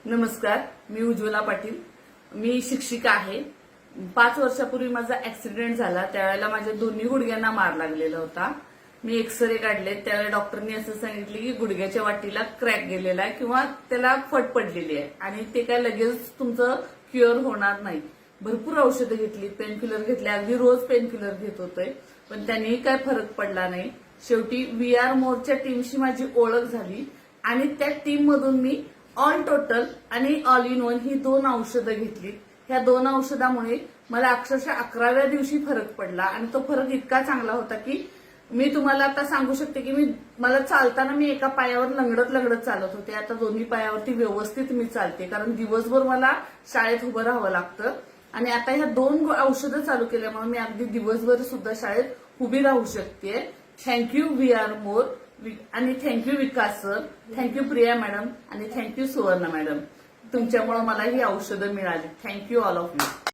नमस्कार, मी उज्ज्वला पाटील. मी शिक्षिका आहे. 5 वर्षापूर्वी माझा ऍक्सिडेंट झाला. त्यावेळेला माझ्या दोन्ही गुडघ्यांना मार लागलेला होता. मी एक्सरे काढले. त्यावेळेला डॉक्टरनी असं सांगितलं की गुडघ्याच्या वाटीला क्रॅक गेलेला आहे किंवा त्याला फट पडलेली आहे आणि ते काय लगेच तुमचं क्युअर होणार नाही. भरपूर औषधं घेतली, पेनकिलर घेतले, अगदी रोज पेनकिलर घेत होते, पण त्यांनी काय फरक पडला नाही. शेवटी VR मोरच्या टीमशी माझी ओळख झाली आणि त्या टीम मधून मी ऑल टोटल आणि ऑल इन वन ही 2 औषधं घेतली. ह्या 2 औषधामुळे मला अक्षरशः 11व्या दिवशी फरक पडला आणि तो फरक इतका चांगला होता की मी तुम्हाला आता सांगू शकते की मला चालताना मी एका पायावर लंगडत चालत होते. आता दोन्ही पायावरती व्यवस्थित मी चालते, कारण दिवसभर मला शाळेत उभं राहावं लागतं आणि आता ह्या 2 औषधं चालू केल्यामुळे मी अगदी दिवसभर सुद्धा शाळेत उभी राहू शकते. थँक्यू VR मोर आणि थँक्यू विकास सर, थँक्यू प्रिया मॅडम आणि थँक्यू सुवर्णा मॅडम. तुमच्यामुळे मला ही औषधं मिळाली. Thank you all of you.